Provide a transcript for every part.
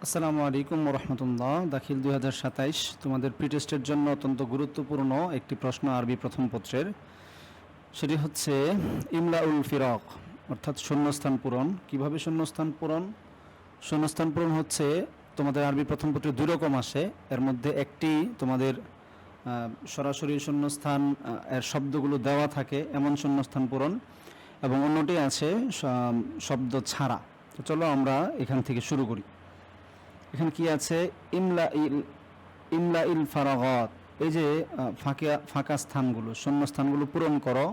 আসসালামু আলাইকুম রহমতুল্লাহ। দাখিল 2027 তোমাদের প্রিটেস্টের জন্য অত্যন্ত গুরুত্বপূর্ণ একটি প্রশ্ন আরবি প্রথম পত্রের। সেটি হচ্ছে ইমলাউল ফিরক, অর্থাৎ শূন্যস্থান পূরণ। কিভাবে শূন্যস্থান পূরণ? শূন্যস্থান পূরণ হচ্ছে তোমাদের আরবি প্রথম পত্রে দুই রকম আসে। এর মধ্যে একটি তোমাদের সরাসরি শূন্যস্থান এর শব্দগুলো দেওয়া থাকে এমন শূন্যস্থান পূরণ, এবং অন্যটি আছে শব্দ ছাড়া। তো চলো আমরা এখান থেকে শুরু করি। এখানে কি আছে? ইমলা ইল ফারাগাত, এই যে ফাঁকা স্থানগুলো, শূন্য স্থানগুলো পূরণ করো।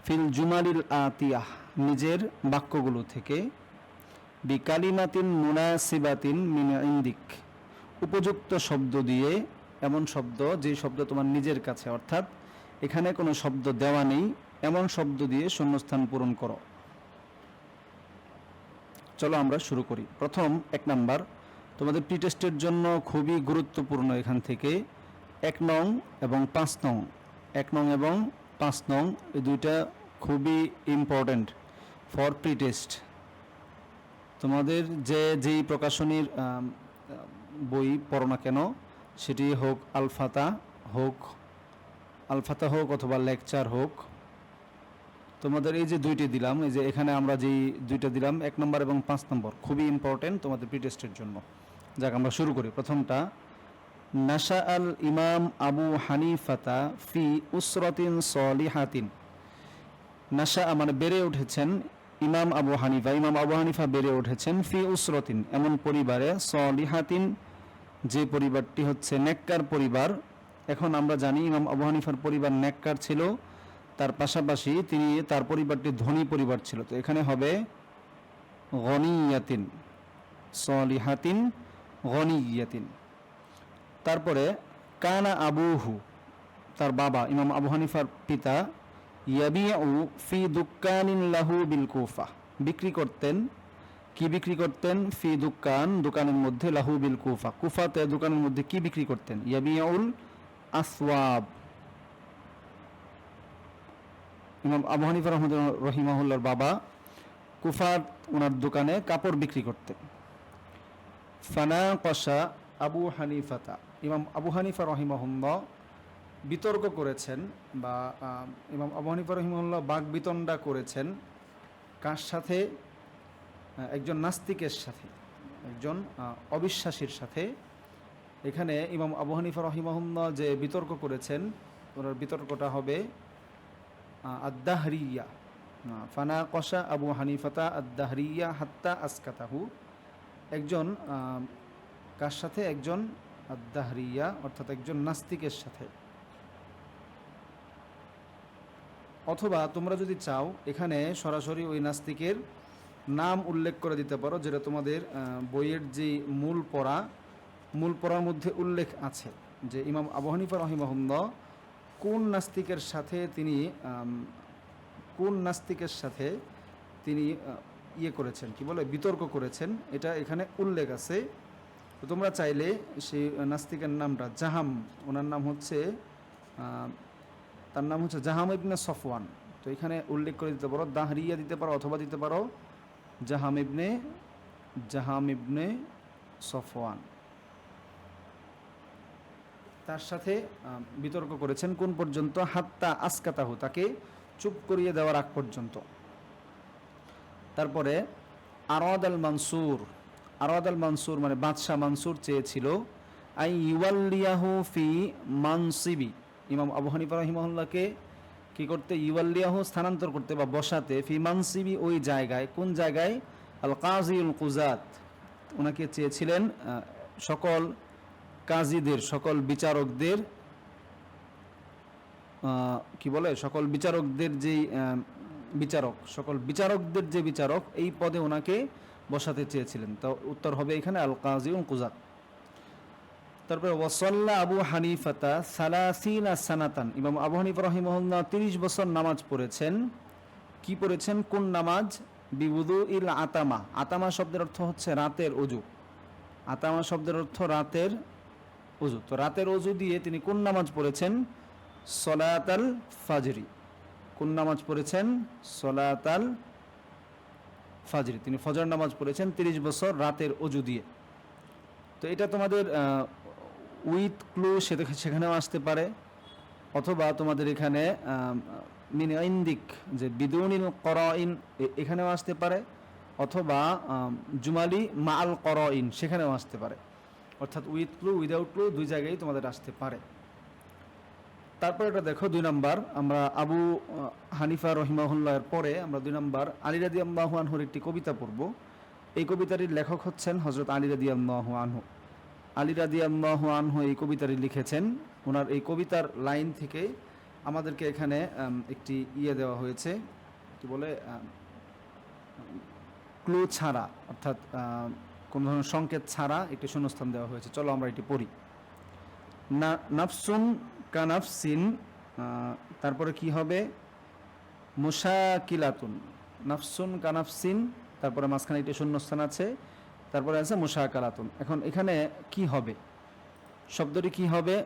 ফিল জুমালিল আতিয়াহ, নিজের বাক্যগুলো থেকে। বিকালিমাতিন মুনাসিবাতিন মিন ইন্দিক, উপযুক্ত শব্দ দিয়ে, এমন শব্দ যে শব্দ তোমার নিজের কাছে, অর্থাৎ এখানে কোনো শব্দ দেওয়া নেই এমন শব্দ দিয়ে শূন্যস্থান পূরণ করো। চলো আমরা শুরু করি। প্রথম 1 নাম্বার তোমাদের প্রি টেস্টের জন্য খুবই গুরুত্বপূর্ণ। এখান থেকে 1 নং এবং 5 নং, 1 নং এবং 5 নং এই দুইটা খুবই ইম্পর্ট্যান্ট ফর প্রি টেস্ট। তোমাদের যেই প্রকাশনীর বই পড়ো না কেন, সেটি হোক আলফাতা হোক অথবা লেকচার হোক, তোমাদের এই যে দুইটি দিলাম, এই যে এখানে আমরা যেই দুইটা দিলাম 1 নম্বর এবং 5 নম্বর, খুবই ইম্পর্টেন্ট তোমাদের প্রি টেস্টের জন্য। যাক আমরা শুরু করি। প্রথমটা, নাশা আল ইমাম আবু হানিফাতা ফি উসরাতিন সলিহাতিন। নাশা মানে বেড়ে উঠেছেন, ইমাম আবু হানিফা বেড়ে উঠেছেন ফি উসরাতিন এমন পরিবারে, সলিহাতিন যে পরিবারটি হচ্ছে নেককার পরিবার। এখন আমরা জানি ইমাম আবু হানিফার পরিবার নেককার ছিল, তার পাশাপাশি তার পরিবারটি ধনী পরিবার ছিল। তো এখানে হবে গনিয়াতিন, সলিহাতিন গনিয়াতিন। তারপরে কানা আবুহু, তার বাবা ইমাম আবু হানিফার পিতা, ইয়াবিউ ফি দুক্কানিন লাহু বিল কুফা, বিক্রি করতেন। কি বিক্রি করতেন? ফি দোকানের মধ্যে, লাহু বিল কুফা, কুফাতে দোকানের মধ্যে কি বিক্রি করতেন? ইয়াবিউল আসওয়াব। ইমাম আবু হানিফা রহিমাহুল্লাহর বাবা কুফার ওনার দোকানে কাপড় বিক্রি করতেন। ফানা কষা আবু হানিফাতা, ইমাম আবু হানিফা রহিমাহুল্লাহ বিতর্ক করেছেন, বা ইমাম আবু হানিফা রহিমাহুল্লাহ বাক বিতণ্ডা করেছেন। কার সাথে? একজন নাস্তিকের সাথে, একজন অবিশ্বাসীর সাথে। এখানে ইমাম আবু হানিফা রহিমাহুল্লাহ যে বিতর্ক করেছেন, ওনার বিতর্কটা হবে আদ-দাহরিয়া। ফানা কষা আবু হানিফাতা আদ-দাহরিয়া হাত্তা আসকাতাহু। একজন কার সাথে? একজন আদ-দাহরিয়া, অর্থাৎ একজন নাস্তিকের সাথে। অথবা তোমরা যদি চাও এখানে সরাসরি ওই নাস্তিকের নাম উল্লেখ করে দিতে পারো, যেটা তোমাদের বইয়ের যে মূল পড়ার মধ্যে উল্লেখ আছে যে ইমাম আবু হানিফা রহিমাহুল্লাহ কোন নাস্তিকের সাথে তিনি করেছেন, কি বলে, বিতর্ক করেছেন, এটা এখানে উল্লেখ আছে। তো তোমরা চাইলে সেই নাস্তিকের নামটা জাহাম, ওনার নাম হচ্ছে তার নাম হচ্ছে জাহাম ইবনে সফওয়ান। তো এখানে উল্লেখ করে দিতে পারো, দাহরিয়া দিতে পারো, অথবা দিতে পারো জাহাম ইবনে সফওয়ান। তার সাথে বিতর্ক করেছেন কোন পর্যন্ত? হাত্তা আসকাতাহু, তাকে চুপ করিয়ে দেওয়ার আগ পর্যন্ত। তারপরে আরাদ আল মানসুর মানে বাদশাহ মানসুর চেয়েছিল আই ইওয়াল্লিয়াহু ফি মানসিবি, ইমাম আবু হানিফা রাহিমাহুল্লাহকে কি করতে? ইওয়াল্লিয়াহু স্থানান্তর করতে বা বসাতে, ফি মানসিবি ওই জায়গায়। কোন জায়গায়? আল কাজিউল কুজাত, ওনাকে চেয়েছিলেন সকল কাজীদের, সকল বিচারকদের, কি বলে, সকল বিচারকদের যেই সকল বিচারকদের যে বিচারক, এই পদে ওনাকে বসাতে চেয়েছিলেন। তো উত্তর হবে এখানে আল কাজিউল কুজাত। তারপরে ওয়াসাল্লা আবু হানিফাতা সালাসিনা সানাতান, ইমাম আবু হানিফা রাহিমাহুল্লাহ 30 বছর নামাজ পড়েছেন। কি পড়েছেন? কোন নামাজ? বিউদুইল আতামা, আতামা শব্দের অর্থ হচ্ছে রাতের অজু। আতামা শব্দের অর্থ রাতের অজু। তো রাতের অজু দিয়ে তিনি কোন নামাজ পড়েছেন? সলাতাল ফাজরি। কোন নামাজ পড়েছেন? সলাতাল ফাজরি। তিনি ফজর নামাজ পড়েছেন 30 বছর রাতের অজু দিয়ে। তো এটা তোমাদের উইথ ক্লু সেখানেও আসতে পারে, অথবা তোমাদের এখানে মিন ইন্দিক যে বিদুনিল করাইন এখানেও আসতে পারে, অথবা জুমালি মাল করাইন সেখানেও আসতে পারে। অর্থাৎ উইথ ক্লু উইদাউট ক্লু দুই জায়গায় তোমাদের আসতে পারে। তারপর এটা দেখো 2 নাম্বার, আমরা আবু হানিফা রহিমাহুল্লাহর পরে আমরা 2 নাম্বার আলী রাদিয়াল্লাহু আনহুর একটি কবিতা পড়ব। এই কবিতাটির লেখক হচ্ছেন হযরত আলী রাদিয়াল্লাহু আনহু। আলী রাদিয়াল্লাহু আনহু এই কবিতাটি লিখেছেন। ওনার এই কবিতার লাইন থেকে আমাদেরকে এখানে একটি দেওয়া হয়েছে, কি বলে, ক্লু ছাড়া, অর্থাৎ কোনো ধরনের সংকেত ছাড়া একটি শূন্যস্থান দেওয়া হয়েছে। চলো আমরা এটি পড়ি। নাফসুন কানাফসিন, তারপরে কি হবে, মুশাকিলাতুন, নাফসুন কানাফসিন, তারপরে মাঝখানে একটি শূন্যস্থান আছে, তারপরে আছে মুশাকালাতুন। এখন এখানে কি হবে, শব্দটি কি হবে,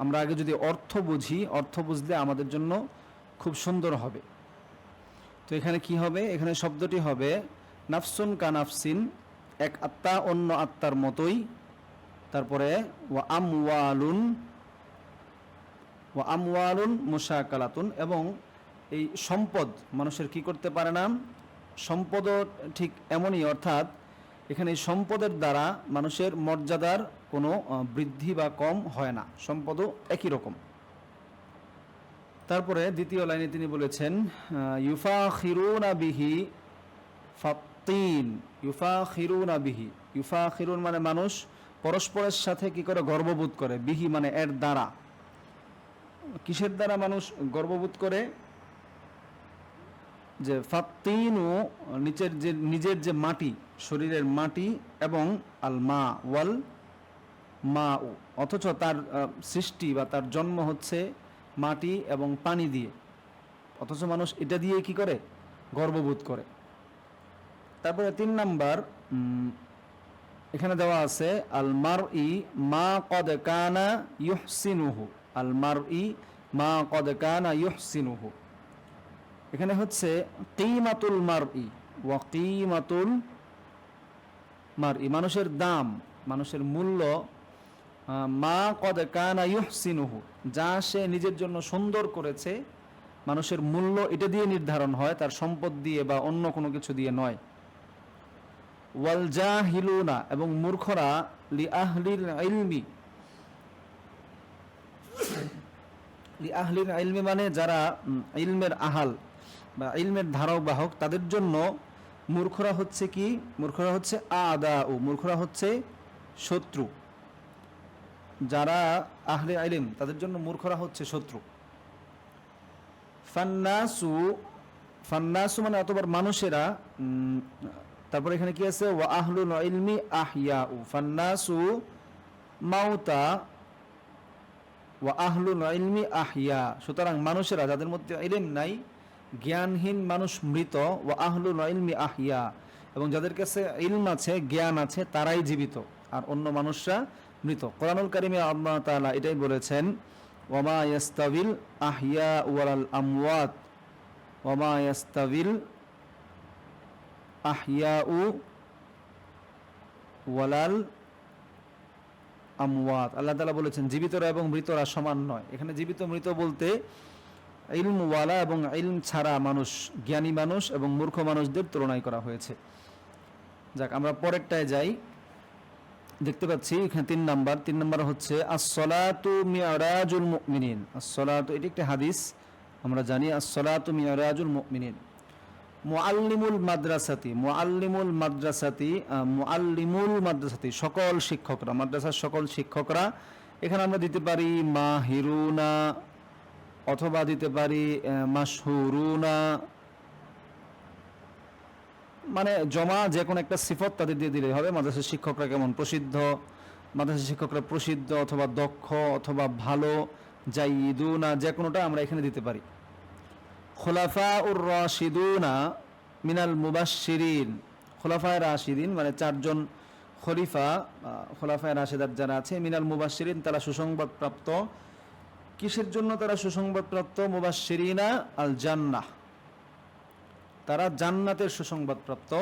আমরা আগে যদি অর্থ বুঝি, অর্থ বুঝলে আমাদের জন্য খুব সুন্দর হবে। তো এখানে কি হবে, এখানে শব্দটি হবে নাফসুন কানাফসিন, এক আত্মা অন্য আত্মার মতোই, তারপরে ওয়া আমওয়ালুন মুশাকালাতুন, এবং এই সম্পদ মানুষের কি করতে পারে না, সম্পদও ঠিক এমনই, অর্থাৎ এখানে এই সম্পদের দ্বারা মানুষের মর্যাদার কোনো বৃদ্ধি বা কম হয় না, সম্পদও একই রকম। তারপরে দ্বিতীয় লাইনে তিনি বলেছেন ইউফাখিরুনা বিহি ফাত্তিন, ইউফাখিরুনা বিহি, ইউফাখিরুন মানে মানুষ পরস্পরের সাথে কি করে গর্ববোধ করে, বিহি মানে এর দ্বারা। কিসের দ্বারা মানুষ গর্ববোধ করে, যে ফাত্তিনু নিজের যে মাটি, শরীরের মাটি, এবং আল মা ওয়াল মা উ, অথচ তার সৃষ্টি বা তার জন্ম হচ্ছে মাটি এবং পানি দিয়ে, অথচ মানুষ এটা দিয়ে কি করে, গর্ববোধ করে। তারপরে 3 নাম্বার এখানে দেওয়া আছে আল মারই মা কদ কানা ইউহসিনুহু, আল মারই মা কদ কানা ইউহসিনুহু। এখানে হচ্ছে কিমাতুল মারই ওয়া কিমাতুল মারই, মানুষের দাম, মানুষের মূল্য, মা কদ কানা ইউহসিনুহু, যা সে নিজের জন্য সুন্দর করেছে, মানুষের মূল্য এটা দিয়ে নির্ধারণ হয়, তার সম্পদ দিয়ে বা অন্য কোনো কিছু দিয়ে নয়। ওয়াল জাহিলুনা, এবং মূর্খরা, লি আহলিল ইলমি, লি আহলিল ইলমি মানে যারা ইলমের আহাল বা ইলমের ধারক বাহক, তাদের জন্য মূর্খরা হচ্ছে কি, মূর্খরা হচ্ছে আদাউ, মূর্খরা হচ্ছে শত্রু। যারা আহলে ইলম তাদের জন্য মূর্খরা হচ্ছে শত্রু। ফান্নাসু, ফান্নাসু মানে অতবার মানুষেরা, তারপরে এখানে কি আছে, ওয়া আহলুল ইলমি আহইয়াউ, ফান্নাসু মাউতা ওয়া আহলুল ইলমি আহইয়া, সুতরাং মানুষেরা যাদের মধ্যে ইলম নাই, জ্ঞানহীন মানুষ মৃত, ওয়া আহলুল ইলমি আহইয়া, এবং যাদের কাছে ইলম আছে, জ্ঞান আছে, তারাই জীবিত, আর অন্য মানুষরা মৃত। কোরআনুল কারিমে আল্লাহ তাআলা এটাই বলেছেন, ওয়ামা ইয়াস্তাবিল আহইয়া ওয়াল আমওয়াত, ওয়ামা ইয়াস্তাবিল আহইয়াউ ওয়ালাল আমওয়াত। আল্লাহ তাআলা বলেছেন জীবিতরা এবং মৃতরা সমান নয়। এখানে জীবিত মৃত বলতে ইলমওয়ালা এবং ইলম ছাড়া মানুষ, জ্ঞানী মানুষ এবং মূর্খ মানুষদের তুলনায় করা হয়েছে। যাক, আমরা পরেরটায় যাই। দেখতে পাচ্ছি এখানে 3 নাম্বার হচ্ছে আস-সালাতু মি'রাজুল মুমিনিন। আস-সালাতু, এটি একটি হাদিস, আমরা জানি আস-সালাতু মি'রাজুল মুমিনিন। মুআল্লিমুল মাদ্রাসাতি, মুআল্লিমুল মাদ্রাসাতি, মুআল্লিমুল মাদ্রাসাতি সকল শিক্ষকরা, মাদ্রাসার সকল শিক্ষকরা। এখানে আমরা দিতে পারি মাহিরুনা, অথবা দিতে পারি মাশহুরুনা, মানে জমা যে কোনো একটা সিফত তাদের দিয়ে দিলেই হবে। মাদ্রাসার শিক্ষকরা কেমন, প্রসিদ্ধ, মাদ্রাসার শিক্ষকরা প্রসিদ্ধ অথবা দক্ষ অথবা ভালো, জাইদুনা, যে কোনোটা আমরা এখানে দিতে পারি। খুলাফাউর রাশিদুনা মিনাল মুবাশশিরিন, খুলাফায়ে রাশিদিন মানে 4 জন খলিফা, খুলাফায়ে রাশিদার যারা আছে, মিনাল মুবাশশিরিন তারা সুসংবাদপ্রাপ্ত। কিসের জন্য তারা সুসংবাদপ্রাপ্ত? মুবাশশিরিনা আল জান্নাহ, তারা জান্নাতের সুসংবাদপ্রাপ্ত।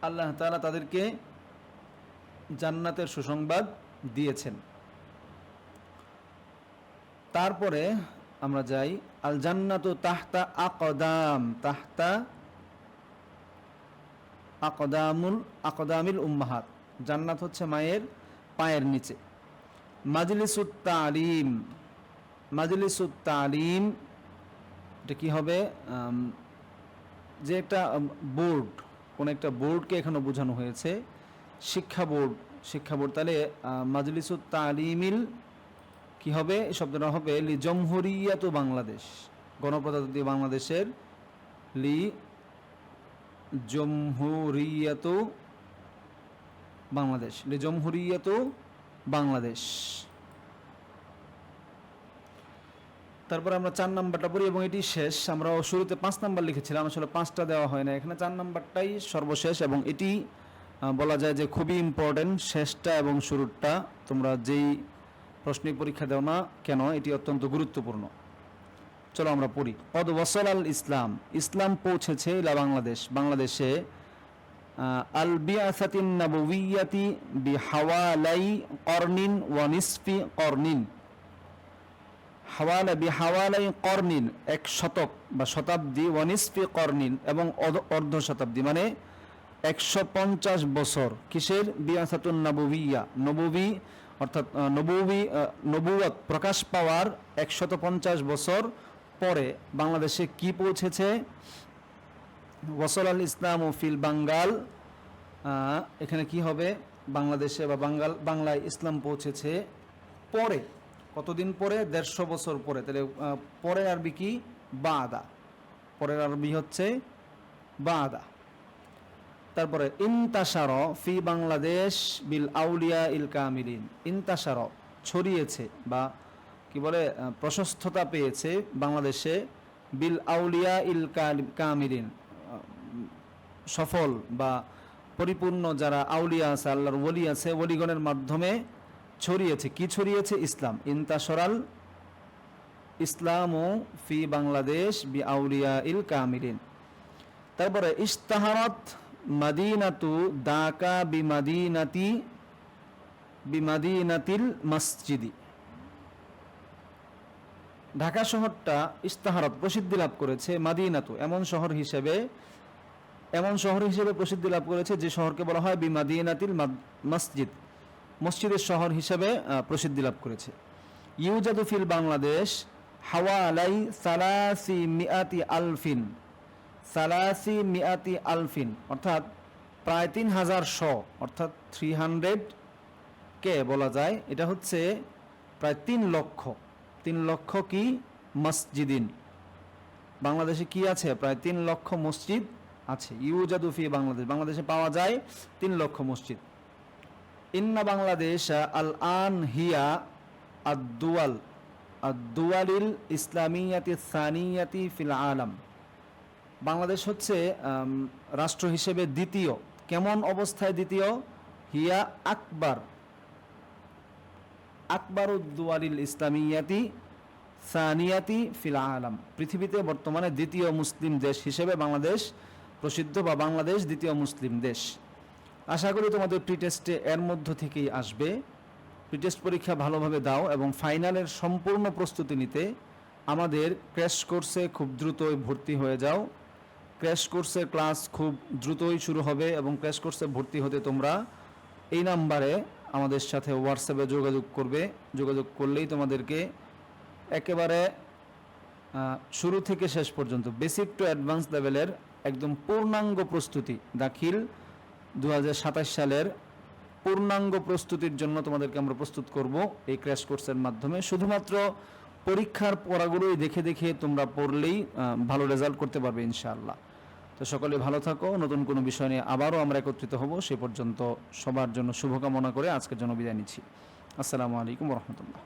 আল্লাহ তাআলা তাদেরকে জান্নাতের সুসংবাদ দিয়েছেন। তারপরে আমরা যাই, আল জান্নাতু তাহতা আকদাম, তাহতা আকদামিল উম্মাহাত, জান্নাত হচ্ছে মায়ের পায়ের নিচে। মাজলিসুত তালিম, মাজলিসুত তালিম এটা কি হবে? যে একটা বোর্ড, কোন একটা বোর্ডকে এখানে বোঝানো হয়েছে, শিক্ষা বোর্ড, শিক্ষা বোর্ড। তাহলে মাজলিসুত তালিমিল কি হবে? এই শব্দটা হবে লি জমহুরিয়াতু বাংলাদেশ, গণপ্রজাতন্ত্রী বাংলাদেশের, লি জমহুরিয়াতু বাংলাদেশ, লি জমহুরিয়াতু বাংলাদেশ। তারপর আমরা 4 নাম্বারটা পড়ি এবং এটি শেষ। আমরা শুরুতে 5 নাম্বার লিখেছিলাম, আসলে 5টা দেওয়া হয় না, এখানে 4 নাম্বারটাই সর্বশেষ এবং এটি বলা যায় যে খুবই ইম্পর্টেন্ট, শেষটা এবং শুরুটা। তোমরা যেই প্রশ্নের পরীক্ষা দাও না কেন, এটি অত্যন্ত গুরুত্বপূর্ণ। চলো আমরা পড়ি। কদ ওয়াসাল আল ইসলাম, ইসলাম পৌঁছেছে ইলা বাংলাদেশ, বাংলাদেশে। আল বিআসাতিন নাবুবিয়াতি বিহাওয়ালাই করনিন ওয়া নিসফি করনিন, হাওয়ালা বিহাওয়ালাই করনিন 1 শতক বা শতাব্দী, ওয়া নিসফি করনিন এবং অর্ধ শতাব্দী, মানে 150 বছর। কিসের? বিআসাতুন নাবুবিয়া, নববী অর্থাৎ নবুয়ত প্রকাশ পাওয়ার 150 বছর পরে বাংলাদেশে কি পৌঁছেছে? ওয়াসাল আল ইসলাম ও ফিল বাঙ্গাল, এখানে কি হবে? বাংলাদেশে বা বাংলায় ইসলাম পৌঁছেছে পরে। কতদিন পরে? 150 বছর পরে। তাহলে পরে আরবি কি? বাদা, পরের আরবি হচ্ছে বাদা। তারপরে ইনতাশার ফি বাংলাদেশ বিল আউলিয়া ইল কামিলিন, ইনতাশার ছড়িয়েছে বা কি বলে প্রশস্ততা পেয়েছে বাংলাদেশে, বিল আউলিয়া ইল কামিলিন সফল বা পরিপূর্ণ যারা আউলিয়া আছে, আল্লাহর ওলি আছে, ওলিগণের মাধ্যমে ছড়িয়েছে। কি ছড়িয়েছে? ইসলাম। ইনতাশারাল ইসলামু ফি বাংলাদেশ বি আউলিয়া ইল কামিলিন। তারপরে ইস্তাহারাত মাদিনাতু দাকা বিমাদিনাতিল মসজিদি, ঢাকা শহরটা ইস্তাহারাত প্রসিদ্ধি লাভ করেছে, মাদিনাতু এমন শহর হিসেবে প্রসিদ্ধি লাভ করেছে যে শহরকে বলা হয় বিমাদিনাতিল মসজিদ, মসজিদের শহর হিসেবে প্রসিদ্ধি লাভ করেছে। ইউজাদু ফিল বাংলাদেশ হাওয়ালাই সালাসিমিআতি আলফিন, সালাসিমিআতি আলফিন অর্থাৎ প্রায় 3000 অর্থাৎ 300 কে বলা যায়। এটা হচ্ছে প্রায় 3 লক্ষ কি? মসজিদিন। বাংলাদেশে কি আছে? প্রায় 3 লক্ষ মসজিদ আছে। ইউজাদু ফি বাংলাদেশ, বাংলাদেশে পাওয়া যায় 3 লক্ষ মসজিদ। ইন্না বাংলাদেশ আল আন হিয়া আদ-দুয়ালিল ইসলামিয়াতি সানিয়াতি ফিল আলাম, বাংলাদেশ হচ্ছে রাষ্ট্র হিসেবে দ্বিতীয়। কেমন অবস্থায় দ্বিতীয়? হিয়া আকবরুদ-দুয়ালিল ইসলামিয়াতি সানিয়াতি ফিল আলাম, পৃথিবীতে বর্তমানে দ্বিতীয় মুসলিম দেশ হিসেবে বাংলাদেশ প্রসিদ্ধ বা বাংলাদেশ দ্বিতীয় মুসলিম দেশ। আশা করি তোমাদের প্রিটেস্টে এর মধ্য থেকেই আসবে। প্রিটেস্ট পরীক্ষা ভালোভাবে দাও এবং ফাইনালের সম্পূর্ণ প্রস্তুতি নিতে আমাদের ক্র্যাশ কোর্সে খুব দ্রুতই ভর্তি হয়ে যাও। ক্র্যাশ কোর্সের ক্লাস খুব দ্রুতই শুরু হবে এবং ক্র্যাশ কোর্সে ভর্তি হতে তোমরা এই নাম্বারে আমাদের সাথে হোয়াটসঅ্যাপে যোগাযোগ করলেই তোমাদেরকে একেবারে শুরু থেকে শেষ পর্যন্ত বেসিক টু অ্যাডভান্স লেভেলের একদম পূর্ণাঙ্গ প্রস্তুতি, দাখিল 2027 সালের পূর্ণাঙ্গ প্রস্তুতির জন্য তোমাদেরকে আমরা প্রস্তুত করব এই ক্র্যাশ কোর্সের মাধ্যমে। শুধুমাত্র পরীক্ষার পড়াগুলোই দেখে তোমরা পড়লেই ভালো রেজাল্ট করতে পারবে ইনশাআল্লাহ। তো সকলে ভালো থাকো। নতুন কোনো বিষয় নিয়ে আবারও আমরা একত্রিত হব। সে পর্যন্ত সবার জন্য শুভকামনা করে আজকের জন্য বিদায় নিচ্ছি। আসসালামু আলাইকুম ওয়া রাহমাতুল্লাহ।